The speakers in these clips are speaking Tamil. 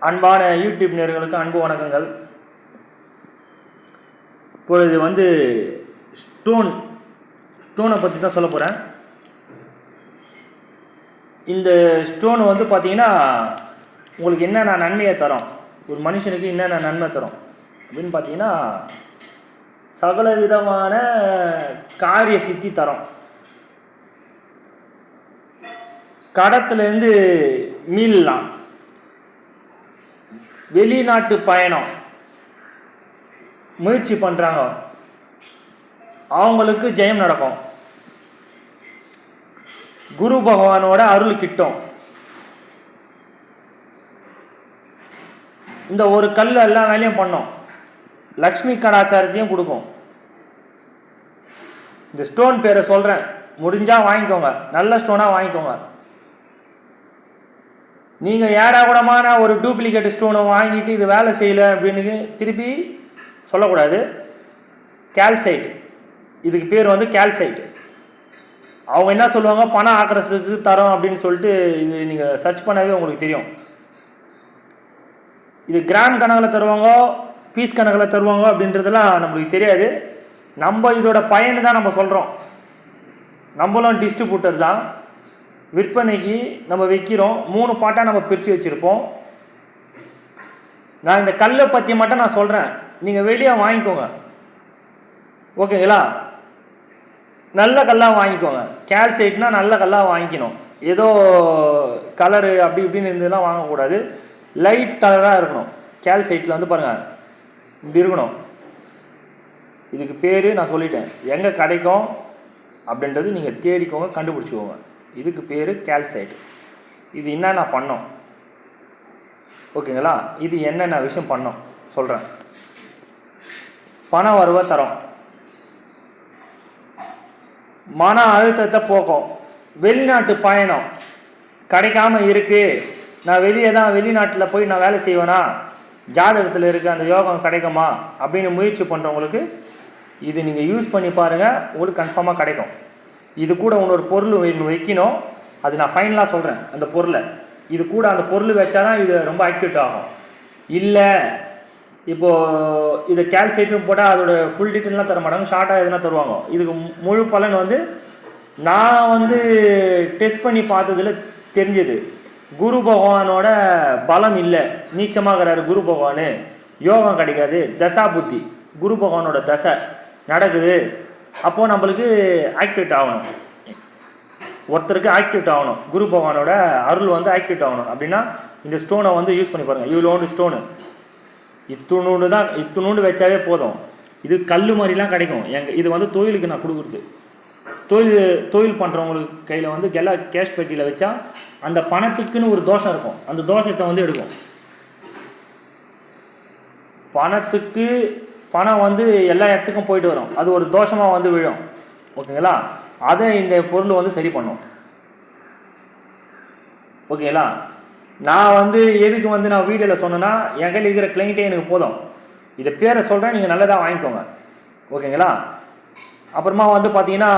அன்பான யூடியூப் நேயர்களுக்கு அன்பு வணக்கங்கள். இப்பொழுது ஸ்டோனை பற்றி தான் சொல்ல போகிறேன். இந்த ஸ்டோன் பார்த்தீங்கன்னா உங்களுக்கு என்னென்ன நன்மையை தரும், ஒரு மனுஷனுக்கு என்னென்ன நன்மை தரும் அப்படின்னு பார்த்தீங்கன்னா சகல விதமான காரிய சித்தி தரும். கடத்துலேருந்து மீளலாம், வெளிநாட்டு பயணம் முயற்சி பண்ணுறாங்க அவங்களுக்கு ஜெயம் நடக்கும், குரு பகவானோட அருள் கிட்டும். இந்த ஒரு கல் எல்லா வேலையும் பண்ணும், லக்ஷ்மி கடாச்சாரத்தையும் கொடுக்கும். இந்த ஸ்டோன் பேரை சொல்கிறேன், முடிஞ்சால் வாங்கிக்கோங்க, நல்ல ஸ்டோனாக வாங்கிக்கோங்க. நீங்கள் ஏடாகூடமான ஒரு டூப்ளிகேட் ஸ்டோனை வாங்கிட்டு இது வேலை செய்யலை அப்படின்னு திருப்பி சொல்லக்கூடாது. கால்சைட், இதுக்கு பேர் கால்சைட். அவங்க என்ன சொல்லுவாங்க, பணம் ஆக்கிரஸுக்கு தரோம் அப்படின்னு சொல்லிட்டு இது நீங்கள் சர்ச் பண்ணவே உங்களுக்கு தெரியும். இது கிராம் கணக்கில் தருவாங்க, பீஸ் கணக்கில் தருவாங்க அப்படின்றதெல்லாம் நம்மளுக்கு தெரியாது. நம்ம இதோட பயன் தான் நம்ம சொல்கிறோம். நம்மளும் டிஸ்ட்ரிபியூட்டர் தான், விற்பனைக்கு நம்ம வைக்கிறோம். 3 பாட்டாக நம்ம பிரித்து வச்சுருப்போம். நான் இந்த கல்லை பற்றி மட்டும் நான் சொல்கிறேன், நீங்கள் வெளியே வாங்கிக்கோங்க, ஓகேங்களா? நல்ல கல்லாக வாங்கிக்கோங்க. கால்சைட்னால் நல்ல கல்லாக வாங்கிக்கணும். ஏதோ கலரு அப்படி இப்படின்னு இருந்ததுலாம் வாங்கக்கூடாது, லைட் கலராக இருக்கணும். கால்சைட்டில் பாருங்கள் இப்படி இருக்கணும். இதுக்கு பேர் நான் சொல்லிட்டேன், எங்கே கிடைக்கும் அப்படின்றது நீங்கள் தேடிக்கோங்க, கண்டுபிடிச்சிக்கோங்க. இதுக்கு பேர் கால்சைட். இது என்னென்ன பண்ணோம், ஓகேங்களா? இது என்னென்ன விஷயம் பண்ணோம் சொல்கிறேன். பண வரவை தரோம், மன அழுத்தத்தை போக்கும், வெளிநாட்டு பயணம் கிடைக்காம இருக்குது, நான் வெளிநாட்டில் போய் நான் வேலை செய்வேனா, ஜாதகத்தில் இருக்க அந்த யோகம் கிடைக்குமா அப்படின்னு முயற்சி பண்ணுறவங்களுக்கு இது நீங்கள் யூஸ் பண்ணி பாருங்கள், உங்களுக்கு கன்ஃபார்மாக கிடைக்கும். இது கூட இன்னொரு பொருள் வைக்கணும், அது நான் ஃபைனலாக சொல்கிறேன். அந்த பொருளை இது கூட அந்த பொருள் வச்சா தான் இது ரொம்ப ஆக்டிவேட் ஆகும். இல்லை இப்போது இதை கால்சைட்டும் போட்டால் அதோட ஃபுல் டீட்டெயிலாம் தர மாட்டாங்க, ஷார்ட்டாக எதுனா தருவாங்க. இதுக்கு முழு பலன் நான் டெஸ்ட் பண்ணி பார்த்ததில் தெரிஞ்சது, குரு பகவானோட பலம் இல்லை, நீச்சமாகறாரு குரு பகவான், யோகம் கிடைக்காது, தசா புத்தி குரு பகவானோட தசை நடக்குது. அப்போது நம்மளுக்கு ஆக்டிவேட் ஆகணும், ஒருத்தருக்கு ஆக்டிவேட் ஆகணும், குரு பகவானோட அருள் ஆக்டிவேட் ஆகணும். அப்படின்னா இந்த ஸ்டோனை யூஸ் பண்ணி பாருங்கள். இவ்வளோண்டு ஸ்டோனு, இத்துணூண்டு வச்சாவே போதும். இது கல் மாதிரிலாம் கிடைக்கும். இது தொழிலுக்கு நான் கொடுக்குறது. தொழில் பண்ணுறவங்களுக்கு கையில் எல்லா கேஷ் பெட்டியில் வச்சா அந்த பணத்துக்குன்னு ஒரு தோஷம் இருக்கும், அந்த தோஷத்தை எடுக்கும். பணத்துக்கு பணம் எல்லா இடத்துக்கும் போயிட்டு வரும், அது ஒரு தோஷமாக விழும், ஓகேங்களா? அதை இந்த பொருள் சரி பண்ணும், ஓகேங்களா? நான் எதுக்கு நான் வீடியோவில் சொன்னேன்னா, என் கையில் இருக்கிற கிளைண்ட்டே எனக்கு போதும். இதை பேரை சொல்கிறேன், நீங்கள் நல்லதாக வாங்கிக்கோங்க, ஓகேங்களா? அப்புறமா பார்த்தீங்கன்னா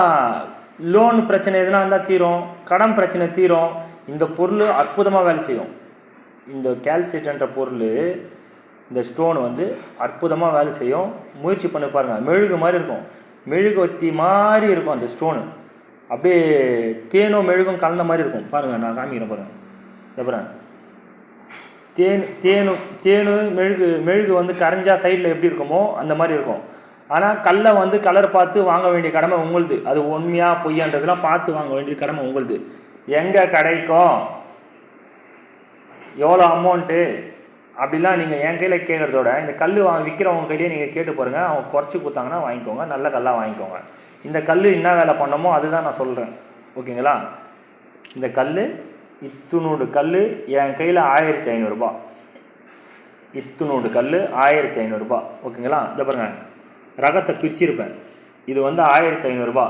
லோன் பிரச்சனை எதுனா இருந்தால் தீரும், கடன் பிரச்சனை தீரும். இந்த பொருள் அற்புதமாக வேலை செய்யும். இந்த கால்சைட்ன்ற பொருள், இந்த ஸ்டோன் அற்புதமாக வேலை செய்யும். முயற்சி பண்ணி பாருங்கள். மெழுகு மாதிரி இருக்கும், மெழுகுவத்தி மாதிரி இருக்கும் அந்த ஸ்டோனு, அப்படியே தேனும் மெழுகும் கலந்த மாதிரி இருக்கும். பாருங்கள், நான் காமிக்கிறேன் பாருங்கள். அப்புறம் தேனு மெழுகு கரைஞ்சா சைடில் எப்படி இருக்குமோ அந்த மாதிரி இருக்கும். ஆனால் கல்லை கலர் பார்த்து வாங்க வேண்டிய கடமை உங்களுது. அது உண்மையாக பொய்யான்றதுலாம் பார்த்து வாங்க வேண்டிய கடமை உங்களுது. எங்கே கிடைக்கும், எவ்வளோ அமௌண்ட்டு அப்படிலாம் நீங்கள் என் கையில் கேட்குறதோட இந்த கல் விற்கிறவங்க கையிலேயே நீங்கள் கேட்டு பாருங்கள். அவங்க குறைச்சி கொடுத்தாங்கன்னா வாங்கிக்கோங்க, நல்ல கல்லாக வாங்கிக்கோங்க. இந்த கல் என்ன வேலை பண்ணமோ அதுதான் நான் சொல்கிறேன், ஓகேங்களா? இந்த கல், இத்துணூடு கல் என் கையில் 1500 ரூபா. இத்துணூடு கல் 1500 ரூபா, ஓகேங்களா? இதை பாருங்கள், ரகத்தை பிரிச்சிருப்பேன். இது 1500 ரூபா,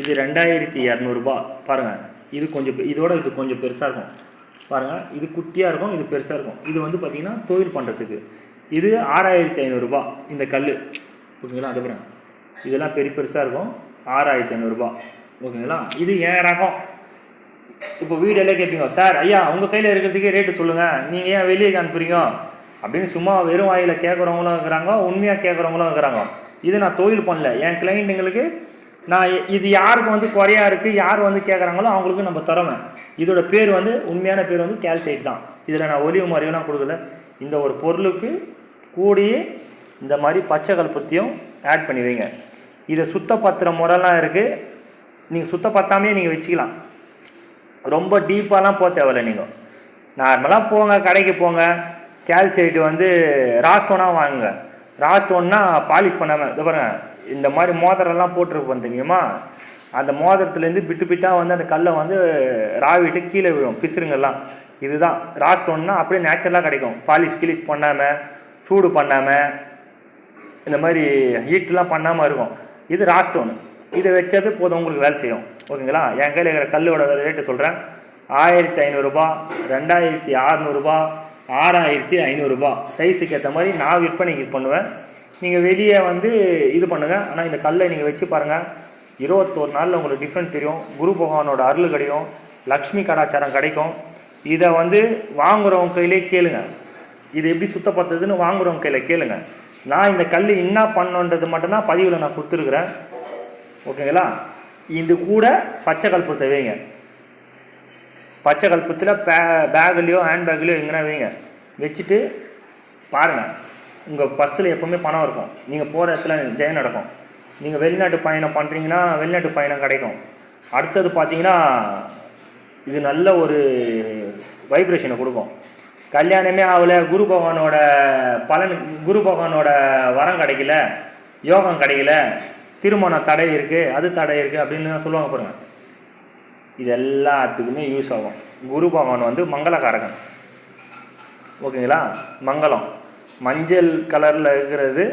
இது 2200 ரூபா. பாருங்கள், இது கொஞ்சம் பெருசாக இருக்கும். பாருங்கள், இது குட்டியாக இருக்கும், இது பெருசாக இருக்கும். இது பார்த்திங்கன்னா தொழில் பண்ணுறதுக்கு. இது 6500 ரூபா இந்த கல், ஓகேங்களா? அது பாருங்கள், இதெல்லாம் பெருசாக இருக்கும், 6500 ரூபா, ஓகேங்களா? இது என் ரகம். இப்போ வீடியோலே கேட்பீங்க, சார் ஐயா உங்கள் கையில் இருக்கிறதுக்கே ரேட்டு சொல்லுங்கள், நீங்கள் ஏன் வெளியே அனுப்புறீங்க அப்படின்னு சும்மா வெறும் வாயில் கேட்குறவங்களும் இருக்கிறாங்க, உண்மையாக கேட்குறவங்களும் இருக்கிறாங்க. இது நான் தொழில் பண்ணல, என் கிளைண்ட்டுங்களுக்கு நான் இது யாருக்கு வந்து குறையா இருக்குது, யார் வந்து கேட்குறாங்களோ அவங்களுக்கு நம்ம தரோம். இதோட பேர் வந்து உண்மையான பேர் வந்து கால்சைட் தான். இதில் நான் ஒலிவு மறைவெல்லாம் கொடுக்கல. இந்த ஒரு பொருளுக்கு கூடியே இந்த மாதிரி பச்சை கல்பத்தையும் ஆட் பண்ணி வைங்க. இதை சுத்தப்படுத்துகிற முறைலாம் இருக்குது, நீங்கள் சுத்தப்படுத்தாமே நீங்கள் வச்சுக்கலாம். ரொம்ப டீப்பாலாம் போக தேவையில்லை. நீங்கள் நார்மலாக போங்க, கடைக்கு போங்க, கால்சைட்டு வந்து ராஸ்டோனாக வாங்குங்க. ராஸ்டோன்னா பாலிஷ் பண்ணாமல் இதை பாருங்கள், இந்த மாதிரி மோதிரம்லாம் போட்டிருப்போம் தெரியுமா, அந்த மோதிரத்துலேருந்து பிட்டு பிட்டாக வந்து அந்த கல்லை வந்து ராவிட்டு கீழே விழும் பிசுருங்கெல்லாம். இதுதான் ராஸ்டோன்னா அப்படியே நேச்சுரலாக கிடைக்கும், பாலிஷ் கிலிஷ் பண்ணாமல், சூடு பண்ணாமல், இந்த மாதிரி ஹீட்லாம் பண்ணாமல் இருக்கும். இது ராஸ்டோனு. இதை வச்சது போதும், உங்களுக்கு வேலை செய்யும். ஓகேங்களா? என் கையில் இருக்கிற கல்லோட ரேட்டு சொல்கிறேன். 1500 ரூபா, 2600 ரூபா, 6500 ரூபா. சைஸுக்கு ஏற்ற மாதிரி நான் விற்பனைக்கு பண்ணுவேன். நீங்கள் வெளியே வந்து இது பண்ணுங்கள். ஆனால் இந்த கல்லை நீங்கள் வச்சு பாருங்கள், 21 நாளில் உங்களுக்கு டிஃப்ரெண்ட் தெரியும். குரு பகவானோட அருள் கிடைக்கும், லக்ஷ்மி கடாச்சாரம் கிடைக்கும். இதை வந்து வாங்குறவங்க கையிலே கேளுங்க, இது எப்படி சுத்தப்படுத்துறதுன்னு வாங்குறவங்க கையில் கேளுங்க. நான் இந்த கல் என்ன பண்ணுன்றது மட்டும்தான் பதிவில் நான் கொடுத்துருக்குறேன். ஓகேங்களா? இது கூட பச்சை கல்பத்தை வைங்க. பச்சை கல்பத்தில் பேக்லேயோ ஹேண்ட் பேக்லேயோ எங்கன்னா வைங்க. வச்சுட்டு பாருங்கள், உங்கள் பர்ஸில் எப்போவுமே பணம் இருக்கும். நீங்கள் போகிற இடத்துல ஜெயம் நடக்கும். நீங்கள் வெளிநாட்டு பயணம் பண்ணுறீங்கன்னா வெளிநாட்டு பயணம் கிடைக்கும். அடுத்தது பார்த்தீங்கன்னா இது நல்ல ஒரு வைப்ரேஷனை கொடுக்கும். கல்யாணமே ஆகலை, குரு பகவானோட பலன், குரு பகவானோட வரம் கிடைக்கல, யோகம் கிடைக்கல, திருமணம் தடை இருக்குது, அது தடை இருக்குது அப்படின்னு சொல்லுவாங்க பாருங்க. இது எல்லாத்துக்குமே யூஸ் ஆகும். குரு பகவான் வந்து மங்களகாரகன். ஓகேங்களா? மங்களம் மஞ்சள் கலரில் இருக்கிறது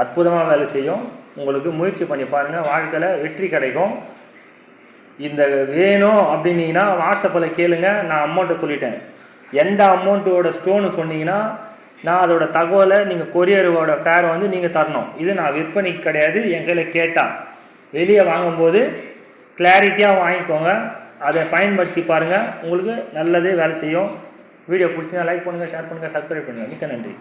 அற்புதமாக வேலை செய்யும். உங்களுக்கு முயற்சி பண்ணி பாருங்கள், வாழ்க்கையில் வெற்றி கிடைக்கும். இந்த வேணும் அப்படின்னீங்கன்னா வாட்ஸ்அப்பில் கேளுங்க, நான் அமௌண்ட்டை சொல்லிட்டேன். எந்த அமௌண்ட்டோட ஸ்டோனு சொன்னீங்கன்னா நான் அதோட தகவலை நீங்கள் கொரியரோட ஃபேரை வந்து நீங்கள் தரணும். இது நான் விற்பனைக்கு கிடையாது, என் கையில் கேட்டால். வெளியே வாங்கும்போது கிளாரிட்டியாக வாங்கிக்கோங்க, அதை பயன்படுத்தி பாருங்கள், உங்களுக்கு நல்லதே வேலை செய்யும். வீடியோ பிடிச்சிங்கன்னா லைக் பண்ணுங்கள், ஷேர் பண்ணுங்கள், சப்ஸ்கிரைப் பண்ணுங்கள். மிக்க நன்றி.